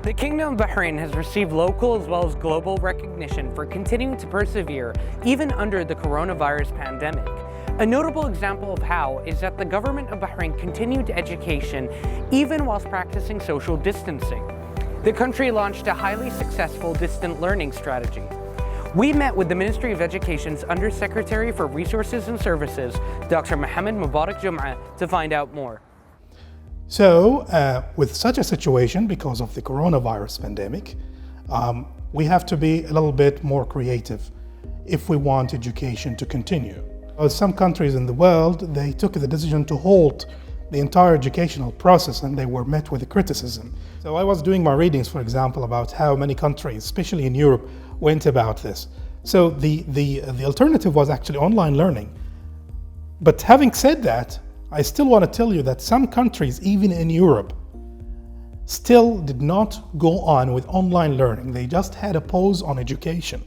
The Kingdom of Bahrain has received local as well as global recognition for continuing to persevere even under the coronavirus pandemic. A notable example of how is that the government of Bahrain continued education even whilst practicing social distancing. The country launched a highly successful distant learning strategy. We met with the Ministry of Education's Undersecretary for Resources and Services, Dr. Mohammed Mubarak Jum'ah, to find out more. So, with such a situation, because of the coronavirus pandemic, we have to be a little bit more creative if we want education to continue. Some countries in the world, they took the decision to halt the entire educational process, and they were met with criticism. So I was doing my readings, for example, about how many countries, especially in Europe, went about this. So the alternative was actually online learning. But having said that, I still want to tell you that some countries, even in Europe, still did not go on with online learning. They just had a pause on education.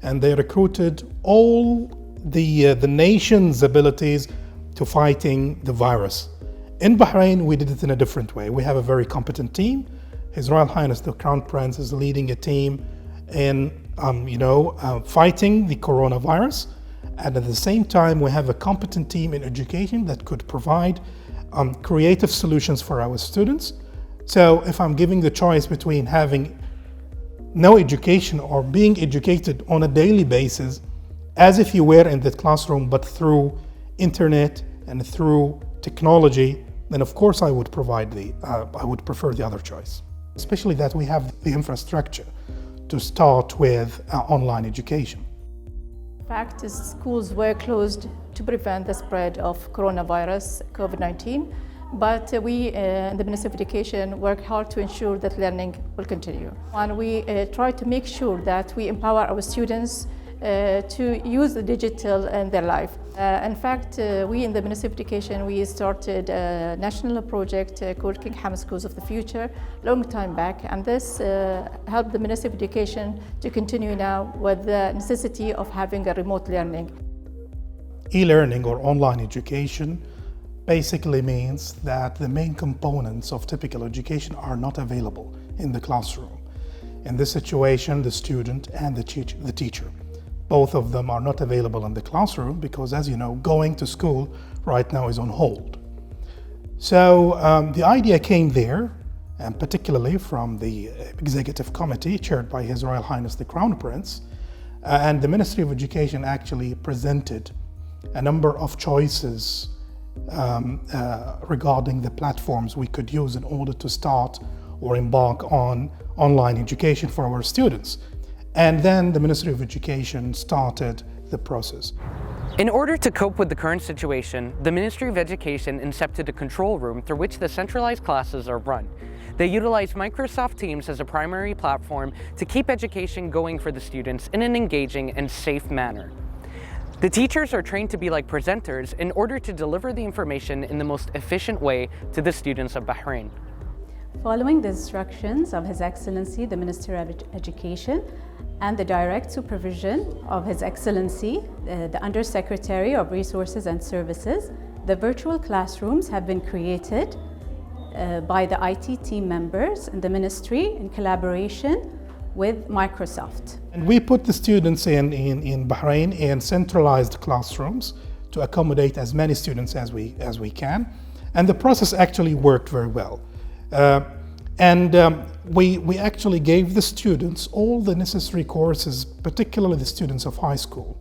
And they recruited all the nation's abilities to fighting the virus. In Bahrain, we did it in a different way. We have a very competent team. His Royal Highness the Crown Prince is leading a team in fighting the coronavirus. And at the same time, we have a competent team in education that could provide creative solutions for our students. So if I'm giving the choice between having no education or being educated on a daily basis, as if you were in the classroom, but through internet and through technology, then of course I would prefer the other choice. Especially that we have the infrastructure to start with online education. In fact, schools were closed to prevent the spread of coronavirus, COVID-19, but we in the Ministry of Education work hard to ensure that learning will continue. And we try to make sure that we empower our students to use the digital in their life. In fact, we in the Ministry of Education, we started a national project called King Hamad Schools of the Future long time back, and this helped the Ministry of Education to continue now with the necessity of having a remote learning. E-learning or online education basically means that the main components of typical education are not available in the classroom. In this situation, the student and the teacher. Both of them are not available in the classroom because, as you know, going to school right now is on hold. So the idea came there, and particularly from the Executive Committee chaired by His Royal Highness the Crown Prince, and the Ministry of Education actually presented a number of choices regarding the platforms we could use in order to start or embark on online education for our students. And then the Ministry of Education started the process. In order to cope with the current situation, the Ministry of Education incepted a control room through which the centralized classes are run. They utilize Microsoft Teams as a primary platform to keep education going for the students in an engaging and safe manner. The teachers are trained to be like presenters in order to deliver the information in the most efficient way to the students of Bahrain. Following the instructions of His Excellency, the Minister of Education, and the direct supervision of His Excellency, the Undersecretary of Resources and Services, the virtual classrooms have been created by the IT team members in the Ministry in collaboration with Microsoft. And we put the students in Bahrain in centralized classrooms to accommodate as many students as we can. And the process actually worked very well. We actually gave the students all the necessary courses, particularly the students of high school.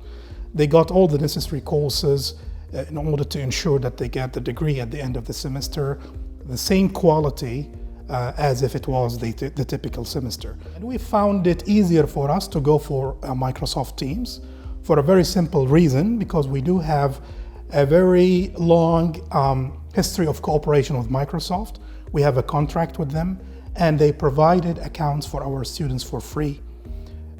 They got all the necessary courses in order to ensure that they get the degree at the end of the semester, the same quality as if it was the typical semester. And we found it easier for us to go for Microsoft Teams for a very simple reason, because we do have a very long history of cooperation with Microsoft. We have a contract with them, and they provided accounts for our students for free.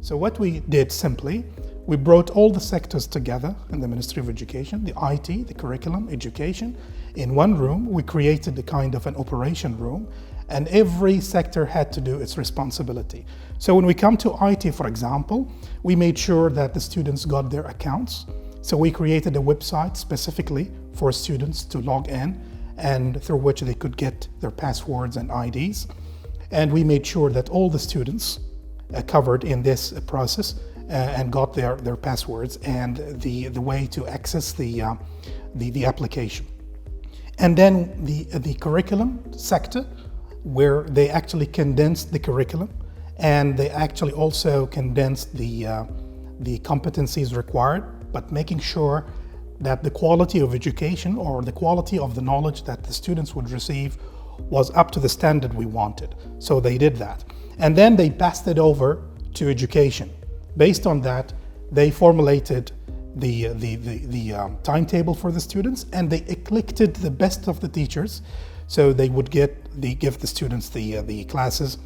So what we did simply, we brought all the sectors together in the Ministry of Education, the IT, the curriculum, education, in one room. We created a kind of an operation room, and every sector had to do its responsibility. So when we come to IT, for example, we made sure that the students got their accounts. So we created a website specifically for students to log in and through which they could get their passwords and IDs. and we made sure that all the students covered in this process and got their passwords and the way to access the application. And then the curriculum sector, where they actually condensed the curriculum, and they actually also condensed the competencies required, but making sure that the quality of education or the quality of the knowledge that the students would receive was up to the standard we wanted. So they did that. And then they passed it over to education. Based on that, they formulated the timetable for the students, and they eclected the best of the teachers, so they would give the students the classes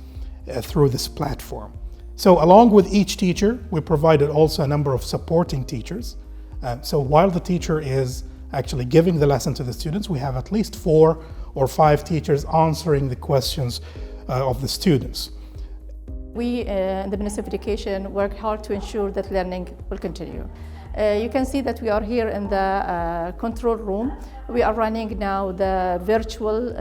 through this platform. So along with each teacher, we provided also a number of supporting teachers. So while the teacher is actually giving the lesson to the students, we have at least 4 or 5 teachers answering the questions of the students. We in the Ministry of Education work hard to ensure that learning will continue. You can see that we are here in the control room. We are running now the virtual,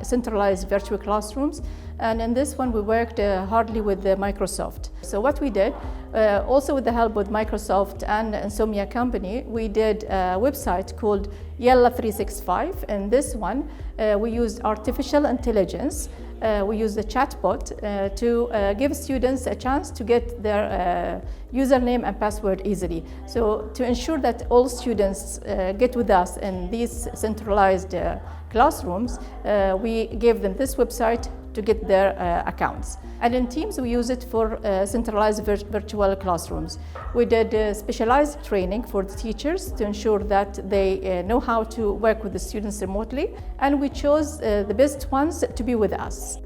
centralized virtual classrooms. And in this one, we worked hardly with Microsoft. So what we did, also with the help of Microsoft and Insomnia Company, we did a website called Yalla 365. In this one, we used artificial intelligence. We used a chatbot to give students a chance to get their username and password easily. So to ensure that all students get with us in these centralized classrooms, we gave them this website to get their accounts. And in Teams, we use it for centralized virtual classrooms. We did specialized training for the teachers to ensure that they know how to work with the students remotely, and we chose the best ones to be with us.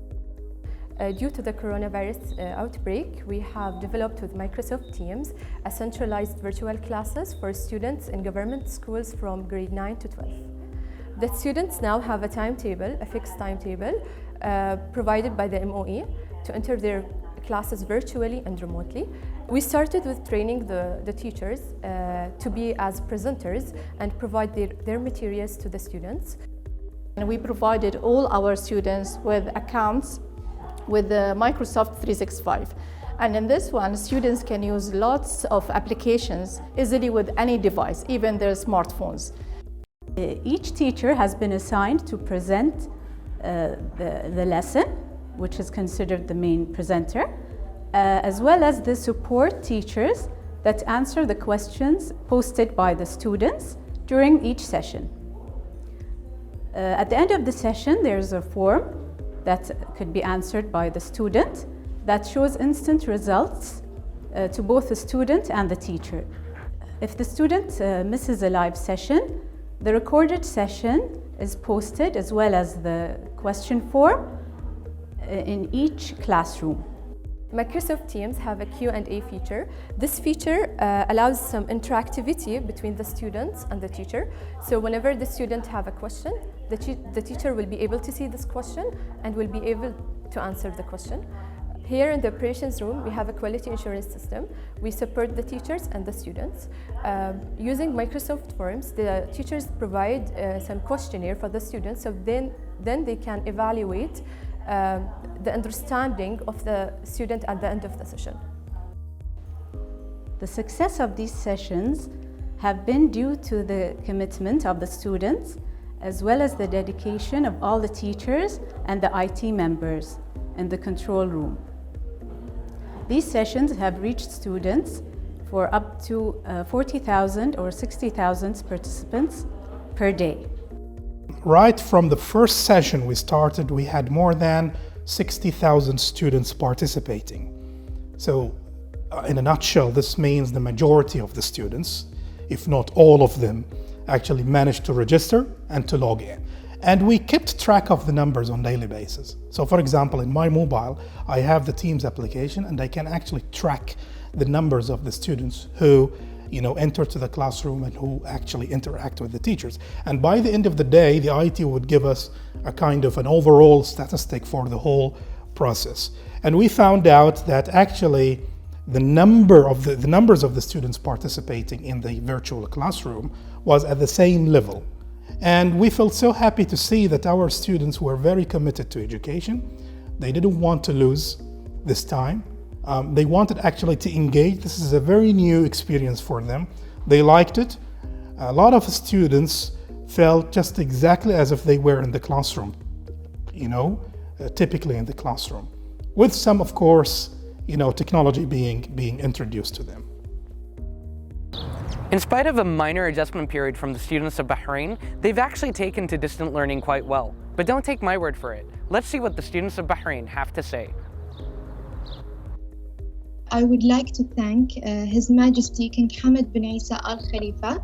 Due to the coronavirus outbreak, we have developed with Microsoft Teams a centralized virtual classes for students in government schools from grade 9 to 12. The students now have a timetable, a fixed timetable, provided by the MOE to enter their classes virtually and remotely. We started with training the teachers to be as presenters and provide their materials to the students. And we provided all our students with accounts with the Microsoft 365. And in this one, students can use lots of applications easily with any device, even their smartphones. Each teacher has been assigned to present the lesson, which is considered the main presenter, as well as the support teachers that answer the questions posted by the students during each session. At the end of the session, there's a form that could be answered by the student that shows instant results to both the student and the teacher. If the student misses a live session, the recorded session is posted as well as the question form in each classroom. Microsoft Teams have a Q&A feature. This feature allows some interactivity between the students and the teacher. So whenever the student have a question, the teacher will be able to see this question and will be able to answer the question. Here in the operations room, we have a quality assurance system. We support the teachers and the students. Using Microsoft Forms, the teachers provide some questionnaire for the students, so then they can evaluate the understanding of the student at the end of the session. The success of these sessions have been due to the commitment of the students, as well as the dedication of all the teachers and the IT members in the control room. These sessions have reached students for up to 40,000 or 60,000 participants per day. Right from the first session we started, we had more than 60,000 students participating. So in a nutshell, this means the majority of the students, if not all of them, actually managed to register and to log in. And we kept track of the numbers on a daily basis. So for example, in my mobile, I have the Teams application and I can actually track the numbers of the students who enter to the classroom and who actually interact with the teachers. And by the end of the day, the IT would give us a kind of an overall statistic for the whole process. And we found out that actually the numbers of the students participating in the virtual classroom was at the same level. And we felt so happy to see that our students were very committed to education, They didn't want to lose this time. They wanted actually to engage. This is a very new experience for them. They liked it. A lot of students felt just exactly as if they were in the classroom, typically in the classroom, with some, of course, technology being introduced to them. In spite of a minor adjustment period from the students of Bahrain, they've actually taken to distant learning quite well. But don't take my word for it. Let's see what the students of Bahrain have to say. I would like to thank His Majesty King Hamad bin Isa Al Khalifa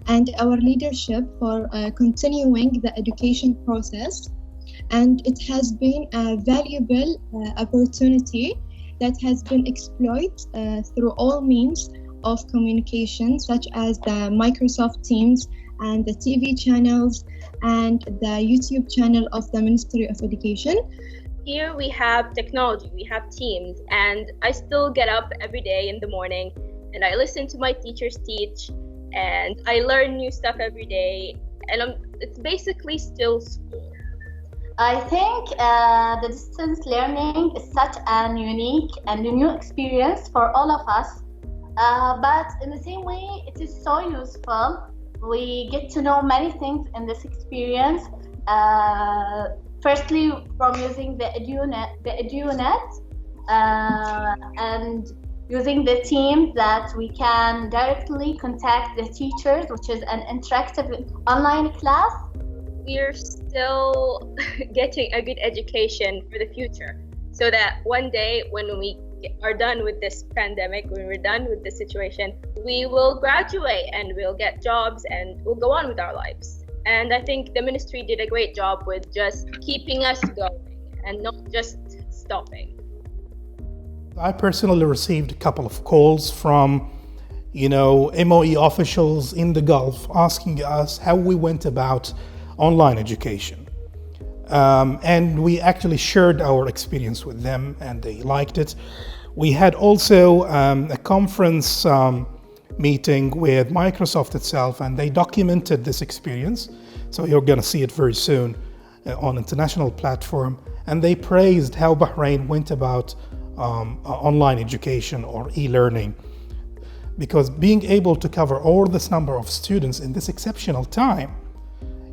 and our leadership for continuing the education process. And it has been a valuable opportunity that has been exploited through all means of communication, such as the Microsoft Teams and the TV channels and the YouTube channel of the Ministry of Education. Here we have technology, we have Teams, and I still get up every day in the morning and I listen to my teachers teach and I learn new stuff every day, and it's basically still school. I think the distance learning is such an unique and new experience for all of us, but in the same way it is so useful. We get to know many things in this experience. Firstly, from using the EduNet and using the Teams that we can directly contact the teachers, which is an interactive online class. We're still getting a good education for the future, so that one day when we are done with this pandemic, when we're done with this situation, we will graduate and we'll get jobs and we'll go on with our lives. And I think the ministry did a great job with just keeping us going and not just stopping. I personally received a couple of calls from, MOE officials in the Gulf asking us how we went about online education. And we actually shared our experience with them and they liked it. We had also a conference meeting with Microsoft itself, and they documented this experience. So you're going to see it very soon on international platform. And they praised how Bahrain went about online education or e-learning, because being able to cover all this number of students in this exceptional time,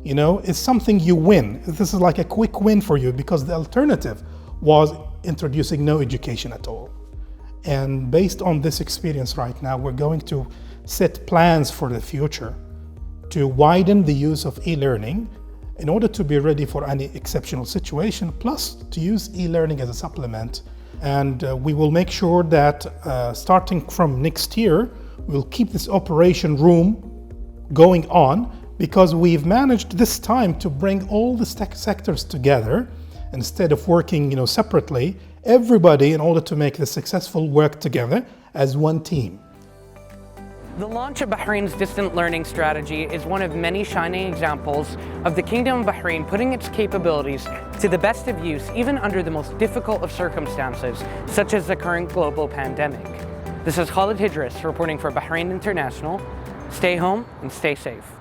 is something you win. This is like a quick win for you, because the alternative was introducing no education at all. And based on this experience right now, we're going to set plans for the future to widen the use of e-learning in order to be ready for any exceptional situation, plus to use e-learning as a supplement. And we will make sure that starting from next year, we'll keep this operation room going on, because we've managed this time to bring all the sectors together instead of working separately. Everybody, in order to make this successful, work together as one team. The launch of Bahrain's distant learning strategy is one of many shining examples of the Kingdom of Bahrain putting its capabilities to the best of use, even under the most difficult of circumstances, such as the current global pandemic. This is Khalid Hidris reporting for Bahrain International. Stay home and stay safe.